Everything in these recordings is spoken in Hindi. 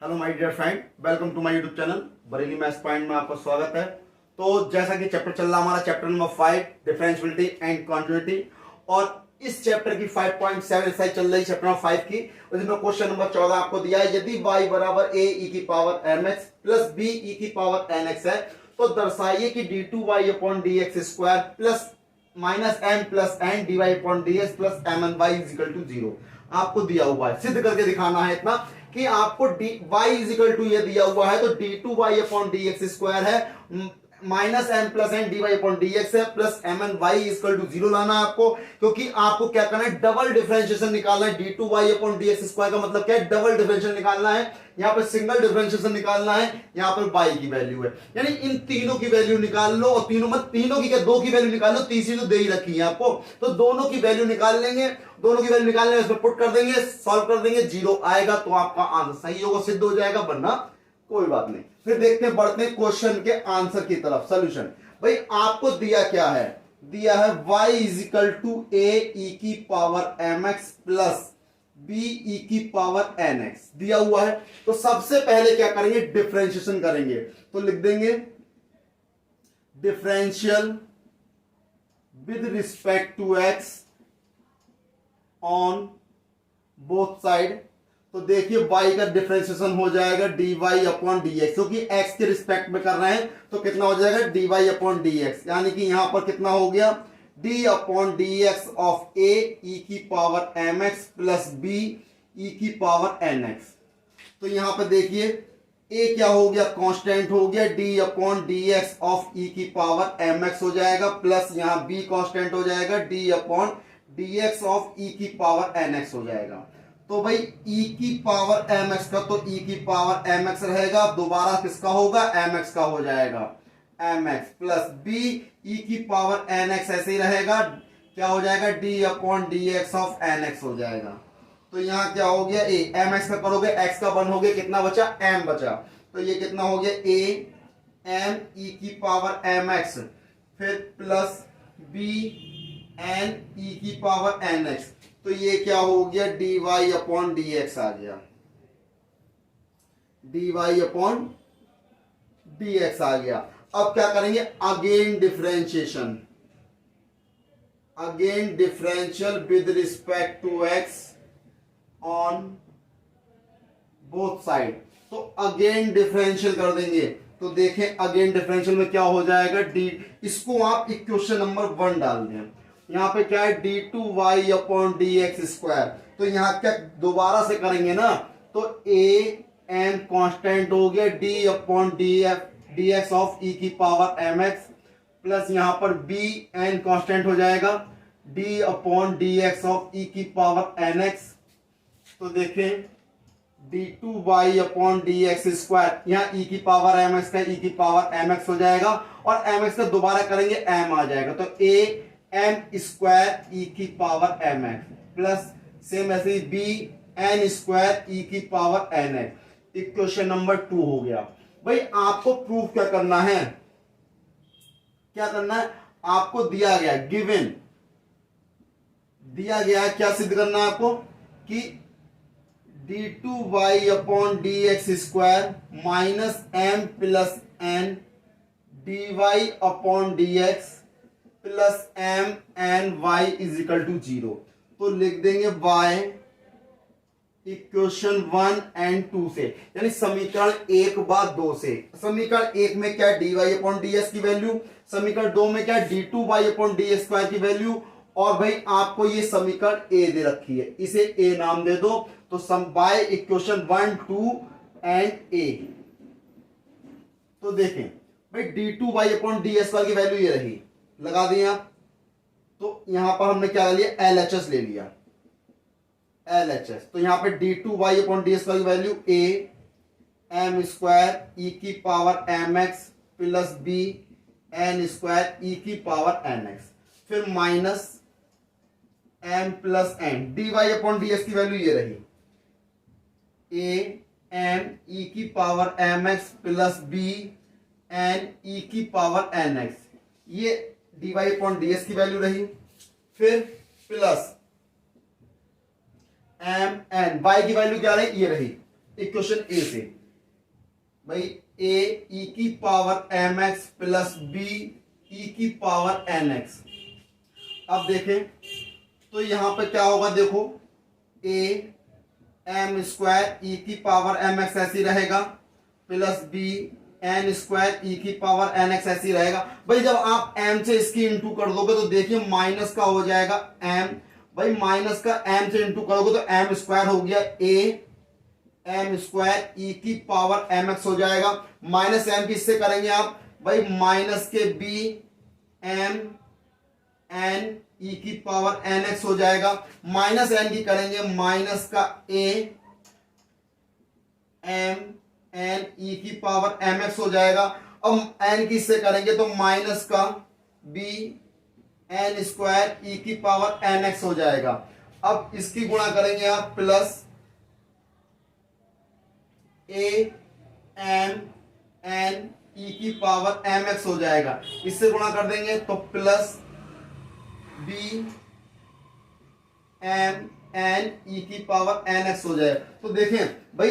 Hello my dear friend, welcome to my YouTube channel Bareilly maths point में आपका स्वागत है। तो जैसा कि चैप्टर चल रहा हमारा chapter number 5 differentiability and continuity, और इस चैप्टर की 5.7 एक्सरसाइज चल रही है चैप्टर नंबर 5 की। उसमें क्वेश्चन नंबर 14 आपको दिया है, यदि y बराबर a e की power mx plus b e की पावर nx है तो दर्शाइए कि d2y upon dx square plus minus m plus n dy upon ds plus mny is equal to 0 आपको दिया हुआ है। सिद्ध करके दिखाना है इतना कि आपको D Y is equal to ये दिया हुआ है तो D two Y upon D X square है, minus M plus N D Y upon D X है, plus M N Y equal to 0 लाना है आपको, क्योंकि आपको क्या करना है, डबल डिफरेंशिएशन निकालना है। D two Y upon D X square का मतलब क्या है, डबल डिफरेंशिएशन निकालना है। यहाँ पर सिंगल डिफरेंशिएशन निकालना है, यहाँ पर वाई की वैल्यू है, यानी इन तीनों की वैल्यू निकाल लो, और तीनों की क्या, दो की वैल्यू निकाल लो, तीसरी तो दे ही रखी है आपको, तो दोनों की वैल्यू निकाल लेंगे। दोनों की वैल्यू निकालने इसमें पुट कर देंगे, सॉल्व कर देंगे, 0 आएगा तो आपका आंसर सही होगा, सिद्ध हो जाएगा, वरना कोई बात नहीं। फिर देखते हैं, बढ़ते हैं क्वेश्चन के आंसर की तरफ। सॉल्यूशन भाई आपको दिया क्या है, दिया है y is equal to A E की पावर mx प्लस b ई की पावर nx दिया हुआ है। तो सबसे पहले क्या करेंगे, डिफरेंशिएशन करेंगे। तो लिख देंगे differential with respect to x on both side. तो देखिए y का डिफरेंशिएशन हो जाएगा dy अपॉन dx, क्योंकि x के रिस्पेक्ट में कर रहे हैं तो कितना हो जाएगा dy अपॉन dx, यानी कि यहां पर कितना हो गया d upon dx of a e की power mx plus b e की पावर nx। तो यहां पर देखिए a क्या हो गया, कांस्टेंट हो गया, d upon dx of e की पावर mx हो जाएगा, प्लस यहां b कांस्टेंट हो जाएगा, d upon dx of e की पावर nx हो जाएगा। तो भाई e की पावर mx का तो e की पावर mx रहेगा, दोबारा किसका होगा, mx का हो जाएगा mx प्लस b e की पावर nx ऐसे ही रहेगा, क्या हो जाएगा d upon dx of nx हो जाएगा। तो यहाँ क्या हो गया, a mx का करोगे x का 1 हो गया, कितना बचा, m बचा, तो ये कितना हो गया a m e की पावर mx फिर प्लस b n e की पावर nx, तो ये क्या हो गया dy अपॉन dx आ गया, dy अपॉन dx आ गया। अब क्या करेंगे, again differentiation, again differential with respect to x on both side. तो अगेन डिफरेंशियल कर देंगे, तो देखें अगेन डिफरेंशियल में क्या हो जाएगा, डी, इसको आप इक्वेशन नंबर 1 डाल दें। यहाँ पे क्या है, D two Y upon D X square, तो यहाँ क्या दोबारा से करेंगे ना, तो ए एम कॉन्स्टेंट हो गया, D upon D F D x of E की पावर एम एक्स, प्लस यहाँ पर बी एन कॉन्स्टेंट हो जाएगा, D upon D x of E की पावर एन एक्स। तो देखें D two Y upon D X square, यहाँ ई की पावर एम एक्स का ई की पावर एम एक्स हो जाएगा, और एम एक्स का दोबारा करेंगे एम आ जाएगा, तो ए एम स्क्वायर ई की power M X plus same ऐसे बी एन स्क्वायर ई की power N X. Equation number 2 हो गया। भाई आपको प्रूफ क्या करना है, क्या करना है, आपको दिया गया गिवन, दिया गया है, क्या सिद्ध करना है आपको कि D two Y upon D X square minus M plus N D Y upon D X plus M N Y is equal to 0। तो लिख देंगे y इक्वेशन 1 एंड 2 से, यानी समीकरण 1 बाद 2 से। समीकरण 1 में क्या, dy अपॉन ds की वैल्यू, समीकरण 2 में क्या, d2y अपॉन डी स्क्वायर की वैल्यू, और भाई आपको ये समीकरण a दे रखी है, इसे a नाम दे दो। तो सम बाय इक्वेशन 1 2 एंड a। तो देखें भाई d2y अपॉन डी स्क्वायर की वैल्यू ये रही, लगा दिए आप, तो यहां पर हमने क्या लिया, LHS ले लिया, LHS। तो यहां पे D two Y upon D square की value A M square E की power M X plus B N square E की पावर एन एक्स, फिर minus M plus N, D Y upon D S की वैल्यू ये रही, ए एम ई की power M X plus B N E की पावर एन एक्स, ये D Y upon D S की वैल्यू रही, फिर प्लस एम एन, वाई की वैल्यू क्या रही, ये रही, इक्वेशन ए से, भाई ए ई की power M X plus B E की पावर एन एक्स। अब देखें तो यहां पे क्या होगा, देखो ए एम स्क्वायर ई की पावर एम एक्स ऐसी रहेगा plus B N square E की पावर एन एक्स ऐसी रहेगा। भाई जब आप एम से इसकी इंटू कर दोगे तो देखिए माइनस का हो जाएगा एम, भाई माइनस का एम से इंटू करोगे तो एम स्क्वायर हो गया ए एम स्क्वायर ई की पावर एम एक्स हो जाएगा। माइनस एम किससे करेंगे आप, भाई माइनस के बी एम एन ई की पावर एन एक्स हो जाएगा। माइनस एन की करेंगे माइनस का ए एम एन ई की पावर एम एक्स हो जाएगा। अब एन किससे करेंगे तो माइनस का बी एन स्क्वायर ई की पावर एन एक्स हो जाएगा। अब इसकी गुणा करेंगे आप plus A M N E की पावर एम एक्स हो जाएगा। इससे गुणा कर देंगे तो plus B M N E की पावर एन एक्स हो जाएगा। तो देखें भाई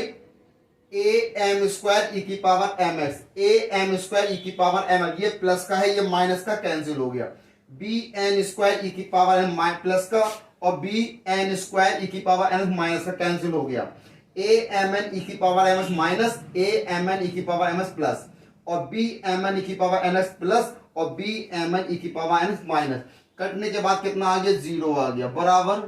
ए एम स्क्वायर ई की power M X, A M square E की पावर एम एक्स, ये प्लस का है ये माइनस का कैंसिल हो गया। बी एन स्क्वायर ई की पावर एम प्लस का और बी एन स्क्वायर ई की पावर एन माइनस का कैंसिल हो गया। ए एम एन ई की power M X minus A M N E की पावर एम एक्स प्लस और बी एम एन ई की पावर एन एक्स प्लस और बी एम एन ई की पावर एन एक्स माइनस। कटने के बाद कितना आ गया, 0 आ गया, बराबर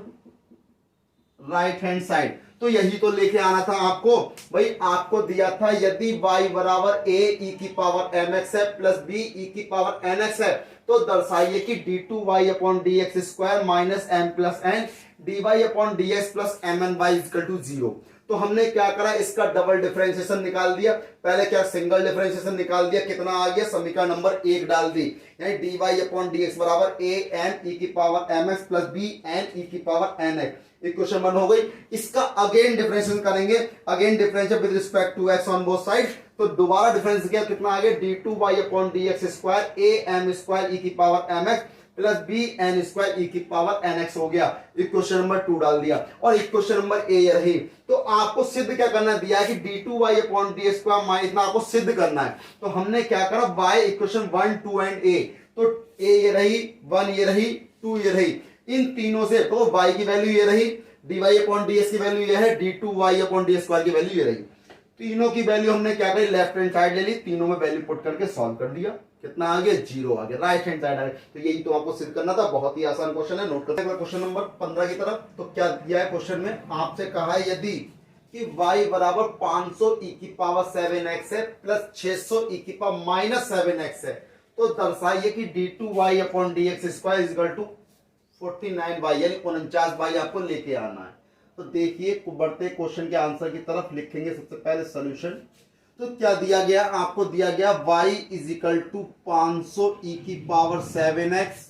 राइट हैंड साइड। तो यही तो लेके आना था आपको, भाई आपको दिया था यदि y बराबर a e की पावर mx है प्लस b e की पावर nx है तो दर्शाइए कि d2y upon dx square minus m plus n dy upon dx plus mny equal to 0। तो हमने क्या करा, इसका डबल डिफरेंशिएशन निकाल दिया। पहले क्या सिंगल डिफरेंशिएशन निकाल दिया, कितना आ गया, समीकरण नंबर 1 डाल दी, यानी dy अपॉन dx बराबर a n e की power mx plus b n e की पावर nx। इक्वेशन 1 हो गई। इसका अगेन डिफरेंशिएशन करेंगे, again differentiate with respect to x on both side. तो दोबारा डिफरेंस किया, कितना आ गया, d2y upon dx square a m square e की power mx plus B N square E की पावर एन एक्स हो गया। इक्वेशन नंबर 2 डाल दिया और इक्वेशन नंबर ए ये रही। तो आपको सिद्ध क्या करना दिया है कि d2y upon D square minus इतना आपको सिद्ध करना है। तो हमने क्या करा, y इक्वेशन 1 2 एंड ए, तो ए ये रही, 1 ये रही, 2 ये रही, इन तीनों से तो y की वैल्यू ये रही, dy अपॉन ds की वैल्यू ये है, d2y अपॉन डी स्क्वायर की वैल्यू ये रही। तीनों की वैल्यू हमने क्या करी, लेफ्ट हैंड साइड ले ली, तीनों में वैल्यू पुट करके सॉल्व कर दिया। कितना आ गया, 0 आ गया, राइट हैंड साइड आ गया। तो यही तो आपको सिद्ध करना था, बहुत ही आसान क्वेश्चन है। नोट करते हैं क्वेश्चन नंबर 15 की तरफ। तो क्या दिया है क्वेश्चन में, आपसे कहा है यदि कि y बराबर 500 e की पावर 7x है प्लस 600 e की पावर माइनस 7x है तो दर्शाइए कि d2y upon dx square is equal to 49y यानी 49y आपको लेके आना है। तो देखिए बढ़ते क्वेश्चन के आंसर की तरफ, लिखेंगे सबसे पहले सॉल्यूशन। तो क्या दिया गया, आपको दिया गया y is equal to 500 e की पावर 7x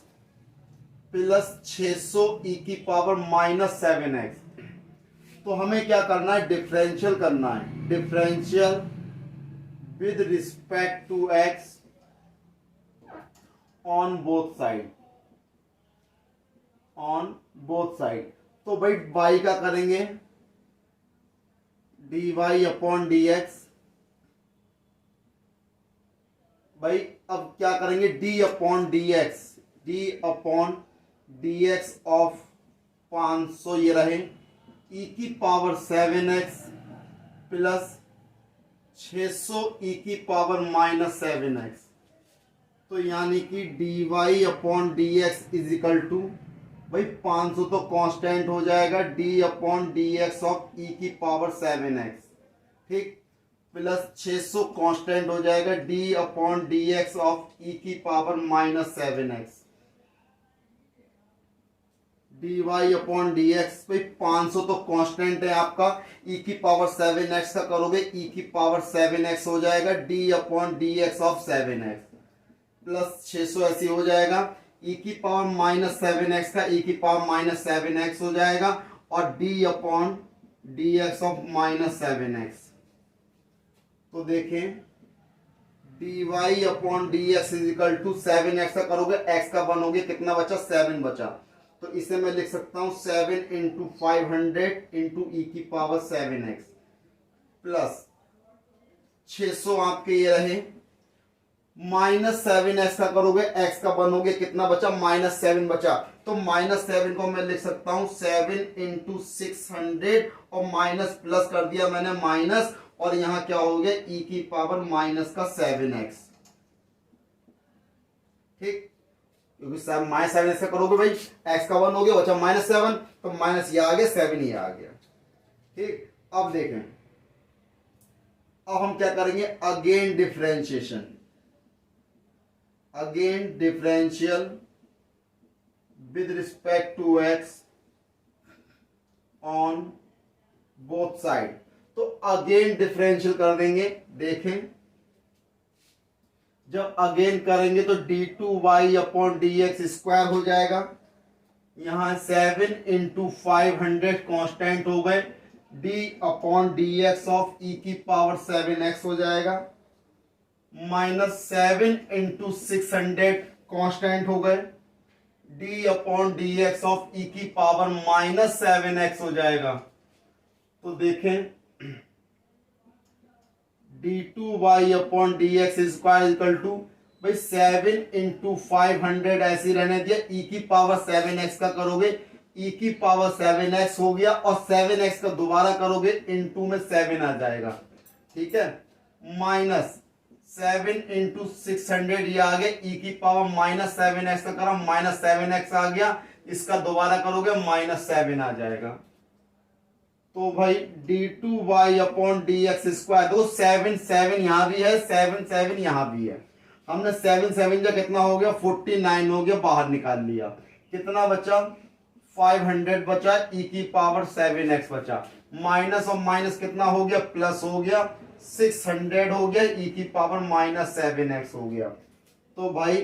प्लस 600 e की पावर माइनस 7x। तो हमें क्या करना है, डिफरेंशियल करना है, differential with respect to x on both side, on both side. तो भाई y का करेंगे dy अपॉन dx, भाई अब क्या करेंगे, d upon dx, d upon dx of 500 ये रहे e की पावर 7x प्लस 600 e की पावर माइनस 7x। तो यानी कि dy upon dx is equal to, भाई 500 तो कांस्टेंट हो जाएगा, d upon dx of e की पावर 7x, ठीक, प्लस 600 कांस्टेंट हो जाएगा, d upon dx of e की power minus 7x। dy upon dx, भाई 500 तो कांस्टेंट है आपका, e की पावर 7x का करोगे e की पावर 7x हो जाएगा, d upon dx of 7x plus 600 ऐसे हो जाएगा, e की पावर माइनस 7x का e की पावर माइनस 7x हो जाएगा और d upon dx of minus 7x। तो देखें dy upon dx is equal to 7x का करोगे, x का बनोगे, कितना बचा, 7 बचा। तो इसे मैं लिख सकता हूं 7 इंटू 500 इंटू ई की पावर 7x प्लस 600 आपके ये रहे, -7x का करोगे, x का बनोगे, कितना बचा, -7 बचा। तो -7 को मैं लिख सकता हूं 7 इंटू 600 और माइनस प्लस कर दिया मैंने माइनस, और यहां क्या हो गया, e की पावर माइनस का 7x। ठीक, क्योंकि -7x का करोगे भाई, x का 1 हो गया, बचा -7, तो माइनस ये आ गया, 7 ये आ गया। ठीक, अब देखें, अब हम क्या करेंगे, again differentiation, again differential with respect to x on both side. तो अगेन डिफरेंशियल कर देंगे। देखें, जब अगेन करेंगे तो d2y अपॉन dx स्क्वायर हो जाएगा। यहां 7 इंटू 500 कॉन्स्टेंट हो गए, d upon dx of e की पावर 7x हो जाएगा, -7 इंटू 600 कॉन्स्टेंट हो गए, d upon dx of e की पावर -7x हो जाएगा। तो देखें, d2y upon dx square equal to भाई 7 इंटू 500 ऐसे रहने दिया, e की पावर 7x का करोगे, e की पावर 7x हो गया, और 7x का दोबारा करोगे इंटू में 7 आ जाएगा। ठीक है, -7 इंटू 600 ये आ गया, e की पावर -7x का करा, -7x आ गया, इसका दोबारा करोगे -7 आ जाएगा। तो भाई d2y अपॉन dx स्क्वायर, दो 7 यहां भी है, 7 यहां भी है, हमने 7 का कितना हो गया, 49 हो गया, बाहर निकाल लिया, कितना बचा, 500 बचा, e की पावर 7x बचा, माइनस और माइनस कितना हो गया, प्लस हो गया, 600 हो गया, e की पावर -7x हो गया। तो भाई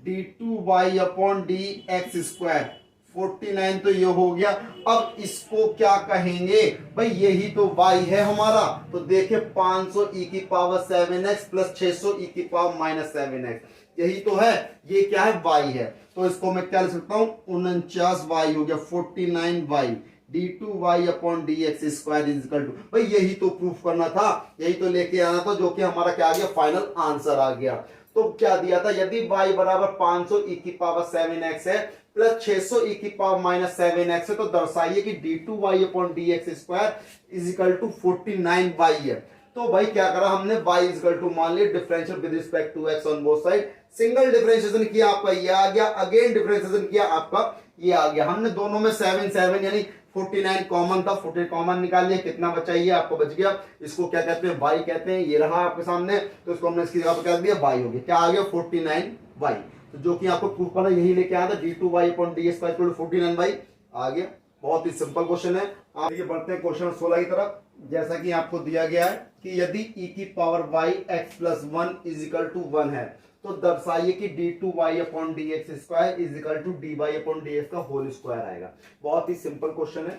d2y अपॉन dx स्क्वायर 49 तो ये हो गया। अब इसको क्या कहेंगे भाई, यही तो y है हमारा। तो देखे 500 e की पावर 7x प्लस 600 e की पावर -7x, यही तो है, ये क्या है, y है। तो इसको मैं क्या लिख सकता हूं, 49y हो गया, 49y d2y upon dx square is equal to, भाई यही तो प्रूफ करना था, यही तो लेके आना था, जो कि हमारा क्या आ गया, फाइनल आंसर आ गया। तो क्या दिया था, यदि y बराबर 500 e की पावर 7x है प्लस 600 e की पावर -7x है, तो दर्शाइए कि d2y upon dx square is equal to 49y है। तो भाई क्या करा हमने, y इज इक्वल टू मान लिया differential with respect to x on both side, single differentiation किया आपका ये आ गया, अगेन डिफरेंशिएशन किया आपका ये आ गया। हमने दोनों में 7 यानी 49 कॉमन था, 40 कॉमन निकाल लिया, कितना बचा, ये आपको बच गया। इसको क्या कहते हैं, y कहते हैं, ये रहा आपके सामने, तो इसको हमने इसकी जगह पर क्या दिया, y हो गया, क्या आ गया, 49y। तो जो कि आपको प्रूफ करना यही लेके आया था, d2y upon ds equal to 49y आ गया। बहुत ही सिंपल क्वेश्चन है। आगे बढ़ते हैं क्वेश्चन 16 की तरफ। जैसा कि आपको दिया गया है कि यदि e की power y x plus 1 is equal to 1 है, तो दर्शाइए कि d2y upon dx square is equal to dy upon dx का होल स्क्वायर आएगा। बहुत ही सिंपल क्वेश्चन है।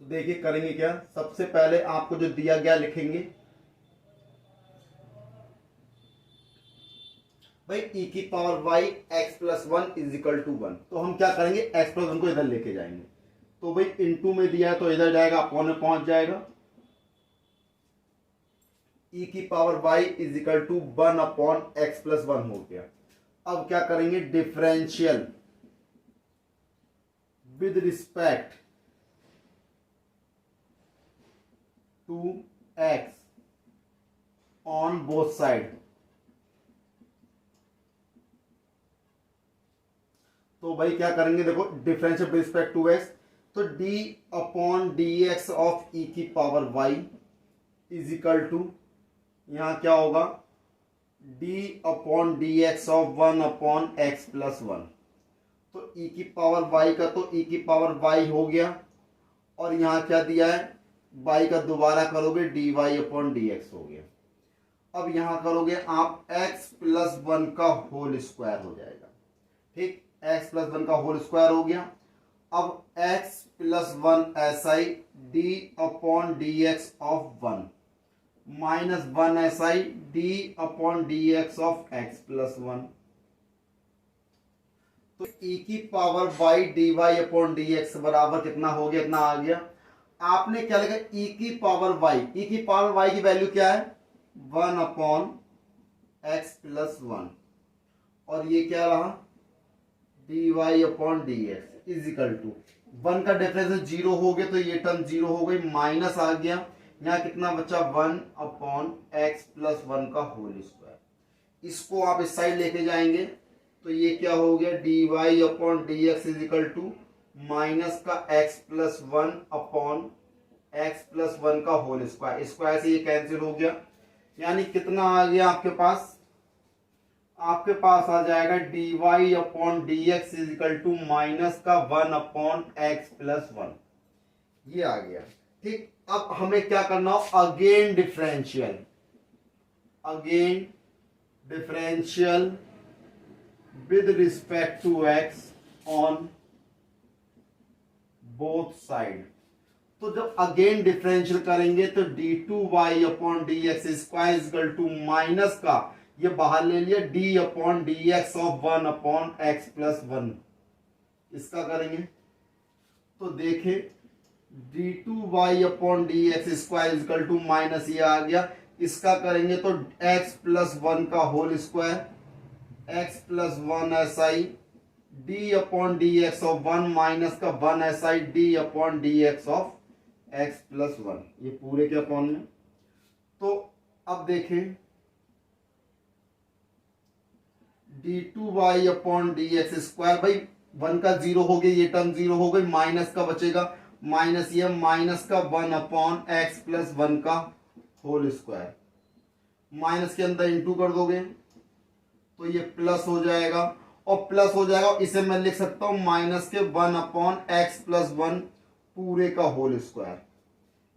तो देखिए करेंगे क्या, सबसे पहले आपको जो दिया गया लिखेंगे, भाई e की power y x plus 1 is equal to 1, तो हम क्या करेंगे, x प्लस 1 को इधर लेके जाएंगे। तो भाई इनटू में दिया है तो इधर जाएगा, अपॉन में पहुंच जाएगा, e की power y is equal to 1 upon x plus 1 हो गया। अब क्या करेंगे, differential with respect to x on both side. तो भाई क्या करेंगे, देखो differential with respect to x, तो d upon dx of e की power y is equal to, यहां क्या होगा, d upon dx of 1 upon x plus 1। तो e की पावर y का तो e की पावर y हो गया, और यहां क्या दिया है, y का दोबारा करोगे dy अपॉन dx हो गया। अब यहां करोगे आप x प्लस 1 का होल स्क्वायर हो जाएगा। ठीक, x प्लस 1 का होल स्क्वायर हो गया। अब x plus 1 SI d upon dx of 1 minus 1 SI d upon dx of x plus 1। तो e की power y dy upon dx बराबर कितना हो गया, इतना आ गया। आपने क्या लिखा, e की पावर y, e की पावर y की वैल्यू क्या है 1 अपॉन x प्लस 1, और ये क्या रहा dy upon dx is equal to 1 का डिफरेंस 0 हो गया तो ये टर्म 0 हो गई, माइनस आ गया, यहाँ कितना बचा 1 अपॉन x प्लस 1 का होल स्क्वायर। इसको आप इस साइड लेके जाएंगे तो ये क्या हो गया dy upon dx is equal to minus का x plus 1 upon x plus 1 का होल स्क्वायर। स्क्वायर से ये कैंसिल हो गया, यानी कितना आ गया आपके पास, आपके पास आ जाएगा dy upon dx is equal to minus का 1 अपॉन x प्लस 1, ये आ गया। ठीक, अब हमें क्या करना हो, again differential, again differential with respect to x on both side. तो जब अगेन डिफरेंशियल करेंगे तो d2y upon dx square is equal to minus का, ये बाहर ले लिया d upon dx of 1 upon x plus 1, इसका करेंगे तो देखें d2y upon dx square is equal to minus, ये आ गया, इसका करेंगे तो x प्लस 1 का whole square, x plus 1 SI d upon dx of 1 minus का 1 SI d upon dx of x plus 1, ये पूरे के अपॉन में। तो अब देखें d2y अपॉन dx स्क्वायर, भाई 1 का 0 हो गया, ये टर्म 0 हो गई, माइनस का बचेगा, माइनस ये माइनस का 1 अपॉन x प्लस 1 का होल स्क्वायर, माइनस के अंदर इंटू कर दोगे तो ये प्लस हो जाएगा, और प्लस हो जाएगा, इसे मैं लिख सकता हूं माइनस के 1 अपॉन x प्लस 1 पूरे का होल स्क्वायर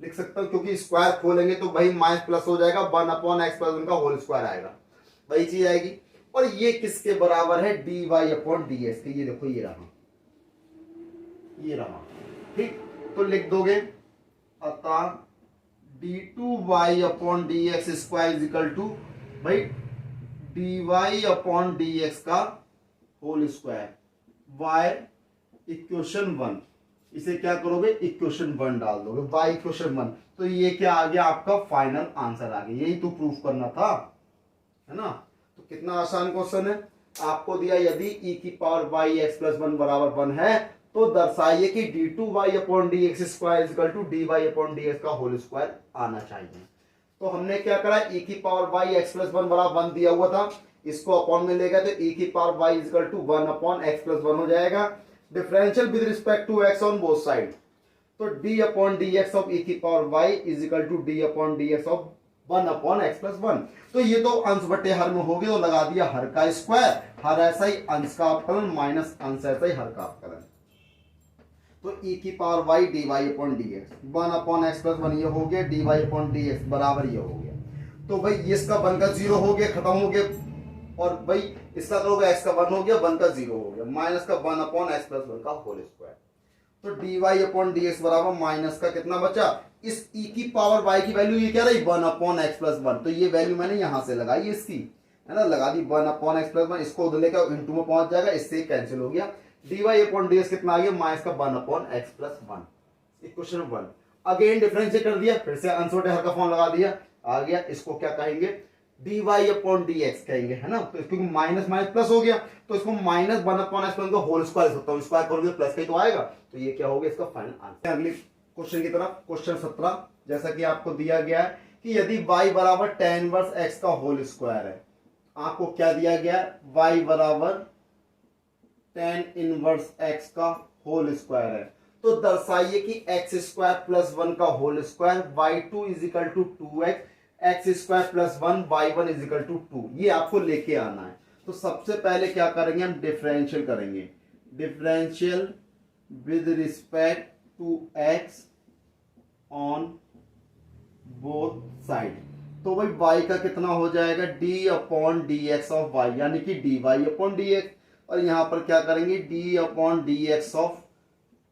लिख सकता हूं, क्योंकि स्क्वायर खोलेंगे तो भाई माइनस प्लस हो जाएगा, 1 अपॉन x प्लस 1 का होल स्क्वायर आएगा, वही चीज आएगी। और ये किसके बराबर है dy अपॉन dx के, ये देखो ये रहा, ये रहा। ठीक, तो लिख दोगे अतः d2y upon dx square is equal to भाई dy अपॉन dx का होल स्क्वायर, y इक्वेशन 1, इसे क्या करोगे इक्वेशन 1 डाल दोगे, y इक्वेशन 1, तो ये क्या आ गया आपका फाइनल आंसर आ गया, यही तो प्रूफ करना था, है ना। तो कितना आसान क्वेश्चन है, आपको दिया यदि e की पावर y x प्लस 1 बराबर 1 है तो दर्शाइए कि d2y upon dx square equal to dy upon dx का होल स्क्वायर आना चाहिए। तो हमने क्या करा, e की पावर y x प्लस 1 बराबर 1 दिया हुआ था, इसको अपॉन में ले गए तो e की power y equal to 1 upon x plus 1 हो जाएगा, differential with respect to x on both side, तो d upon dx of e की power y is equal to d upon dx of 1 upon x plus 1। तो ये तो अंश बटे हर में हो गया, तो लगा दिया हर का स्क्वायर, हर ऐसा ही अंश का अपकलन माइनस अंश ऐसा ही हर का अपकलन, तो e की power y dy upon dx 1 upon x plus 1 ये हो गया, dy अपॉन dx बराबर ये हो गया। तो भाई इसका 1 का 0 हो गया, खत्म हो गया, और भाई इसका करोगे x का 1 हो गया, 1 का 0 हो गया, माइनस का 1 अपॉन x प्लस 1 का होल स्क्वायर, तो dy अपॉन dx बराबर माइनस का कितना बचा, इस e की पावर y की वैल्यू ये क्या रही 1 अपॉन x प्लस 1, तो ये वैल्यू मैंने यहां से लगाई इसकी, है ना, लगा दी 1 अपॉन x प्लस 1, इसको उधर लेकर इंटू में पहुंच जाएगा, इससे कैंसिल हो गया, dy अपॉन dx कितना आ गया माइनस का 1 upon x plus 1, equation 1। Again differentiate कर दिया, फिर से अंश बटे हर का फॉर्म लगा दिया, आ गया, इसको क्या कहेंगे dy अपॉन dx कहेंगे, है ना, तो क्योंकि माइनस माइनस प्लस हो गया तो इसको माइनस 1 अपॉन x प्लस का होल स्क्वायर लिख सकता हूं, स्क्वायर करोगे प्लस का ही तो आएगा, तो ये क्या हो गया इसका फाइनल आंसर। अगले क्वेश्चन की तरफ, क्वेश्चन 17, जैसा कि आपको दिया गया है कि यदि y बराबर tan इनवर्स x का होल स्क्वायर है, आपको क्या दिया गया y बराबर tan इनवर्स x का होल स्क्वायर है, तो दर्शाइए कि x स्क्वायर प्लस 1 का whole square y2 is equal to 2x, x square plus 1 y1 is equal to 2, ये आपको लेके आना है। तो सबसे पहले क्या करेंगे हम डिफरेंशियल करेंगे, differential with respect to x on both side, तो भाई y का कितना हो जाएगा d upon dx of y, यानी कि dy अपॉन dx, और यहां पर क्या करेंगे d upon dx of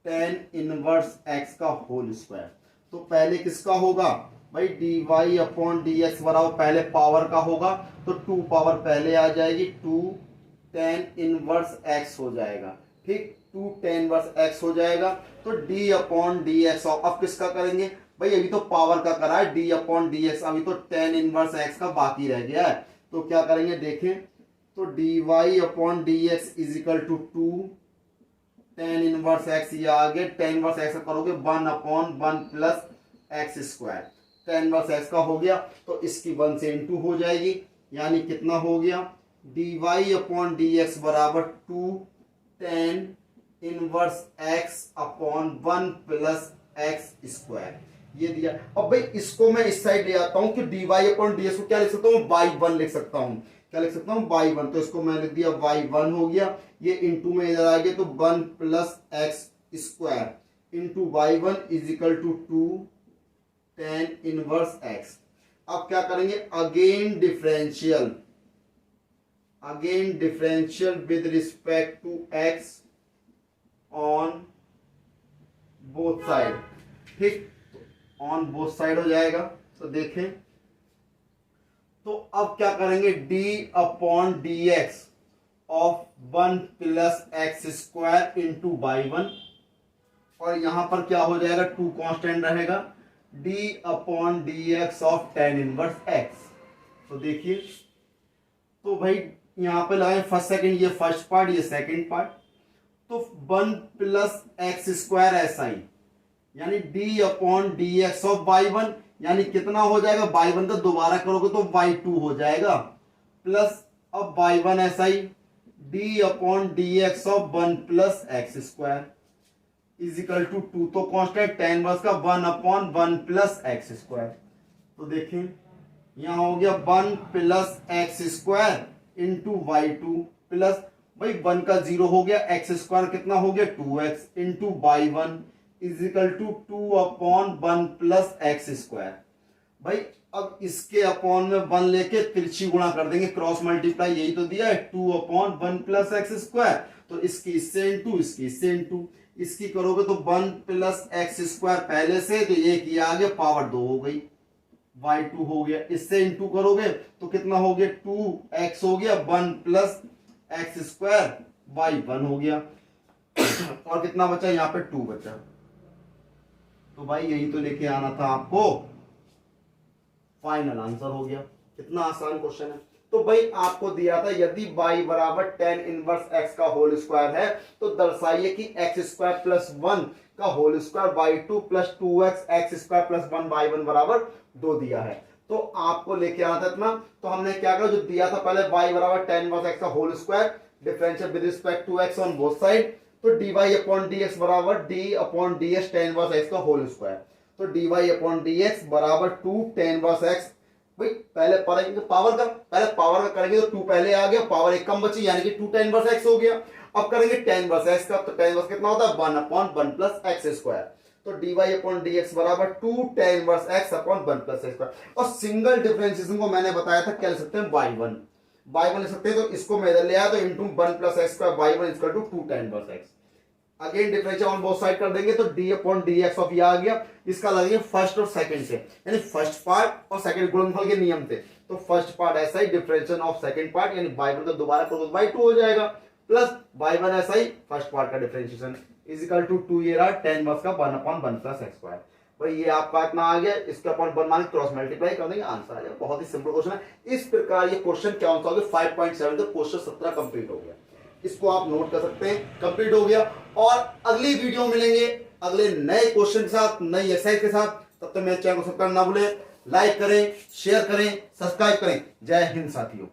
tan inverse x का होल स्क्वायर। तो पहले किसका होगा भाई dy अपॉन dx बराबर पहले पावर का होगा, तो 2 पावर पहले आ जाएगी, 2 tan इनवर्स x हो जाएगा, ठीक, टू टेन इनवर्स एक्स हो जाएगा। तो D upon D x of, अब किसका करेंगे भाई, अभी तो पावर का करा है, डी अपॉन डी एक्स, अभी तो टेन इनवर्स एक्स का बाकी रह गया है। तो क्या करेंगे देखें, तो d Y upon D x is equal to two tan inverse x, ये आगे टेन इनवर्स एक्स करोगे one upon one plus x square, tan inverse x का हो गया। तो इसकी वन से इनटू हो जाएगी, यानी कितना हो गया, D Y upon D X बराबर two tan inverse X upon one plus x square, ये दिया। अब भाई इसको मैं इस साइड ले आता हूं कि d Y upon D x को क्या लिख सकता हूँ, बाई वन लिख सकता हूँ, क्या लिख सकता हूँ, बाई वन। तो इसको मैं लिख दिया बाई वन हो गया, ये इंटू में इधर आ गया, तो one plus x square into by one is equal to two tan inverse x. अब क्या करेंगे, again differential with respect to x on both side, ठीक, ऑन बोथ साइड हो जाएगा। तो देखें, तो अब क्या करेंगे, d upon D x of one plus x square into by one, और यहां पर क्या हो जाएगा, टू कांस्टेंट रहेगा, d upon D x of tan inverse x. तो देखिए, तो भाई यहां पे लगाए फर्स्ट सेकंड, ये फर्स्ट पार्ट ये सेकंड पार्ट, तो वन प्लस एक्स स्क्वायर ऐसा ही, यानी D upon D x of by one, यानी कितना हो जाएगा, बाई वन का दोबारा करोगे तो बाई टू हो जाएगा, प्लस अब बाई वन ऐसा ही, D upon D x of one plus x square is equal to two, तो कांस्टेंट टेन इनवर्स का one upon one plus x square. तो देखें यहां हो गया one plus x square into Y two plus, भाई वन का जीरो हो गया, एक्स स्क्वायर कितना हो गया, two X into by one is equal to two upon one plus x square. भाई अब इसके अपॉन में वन लेके तिरछी गुणा कर देंगे, क्रॉस मल्टीप्लाई, यही तो दिया है, to upon one plus x square, तो इसकी इससे इंटू, इसकी इससे इंटू, इसकी करोगे तो वन प्लस एक्स स्क्वायर पहले से, तो एक ये आ गया, पावर दो हो गई, वाई टू हो गया, इससे इंटू करोगे तो कितना हो गया, टू एक्स हो गया, one plus x square y one हो गया, और कितना बचा यहाँ पे, टू बचा। तो भाई यही तो लेके आना था आपको, फाइनल आंसर हो गया। कितना आसान क्वेश्चन है। तो भाई आपको दिया था यदि y बराबर टेन इनवर्स x का होल स्क्वायर है तो दर्शाइए कि एक्स स्क्वायर प्लस वन का whole square by two plus two x square plus one by one बराबर दो दिया है। तो आपको लेके आना था इतना, तो हमने क्या करा, जो दिया था पहले y बराबर टेन इनवर्स x का whole square differential with respect to x on both side, तो dy अपॉन dx बराबर d upon dx tan inverse x का होल स्क्वायर, तो dy अपॉन dx बराबर टू टेन इनवर्स x। भाई पहले पावर का करेंगे तो टू पहले आ गया, पावर एक कम बची, यानी कि टू टेन इनवर्स x हो गया। अब करेंगे टेन इनवर्स x का, तो टेन इनवर्स कितना होता है, one upon one plus x square, तो dy अपॉन dx बराबर two tan inverse x upon one plus x square. और सिंगल डिफरेंशिएशन को मैंने बताया था क्या लिख सकते हैं, बाई वन लिख सकते हैं, तो इसको मैं इधर ले आया, तो into one plus x square by one equal to two tan inverse x. Again differential on both side कर देंगे, तो d अपॉन dx ऑफ ये आ गया, इसका लगेगा फर्स्ट और सेकंड से, यानी फर्स्ट पार्ट और सेकंड गुणनफल के नियम थे, तो फर्स्ट पार्ट ऐसा ही डिफरेंशियल ऑफ सेकंड पार्ट, यानी बाई वन का दोबारा करो तो बाई टू हो जाएगा, प्लस बाई वन ऐसा ही फर्स्ट पार्ट का differentiation is equal to two, ये रहा टेन इनवर्स का one upon one plus x square. भाई ये आपका इतना आ गया, इसके अपॉन वन मान क्रॉस मल्टीप्लाई कर देंगे, आंसर आ जाएगा। बहुत ही सिंपल क्वेश्चन है। इस प्रकार ये क्वेश्चन क्या होता है, 5.7 का क्वेश्चन 17 कंप्लीट हो गया, इसको आप नोट कर सकते हैं, कंप्लीट हो गया। और अगली वीडियो मिलेंगे अगले नए क्वेश्चन के साथ, नई एक्सरसाइज के साथ। तब तक मेरे चैनल को सब्सक्राइब ना भूलें, लाइक करें, शेयर करें, सब्सक्राइब करें। जय हिंद साथियों।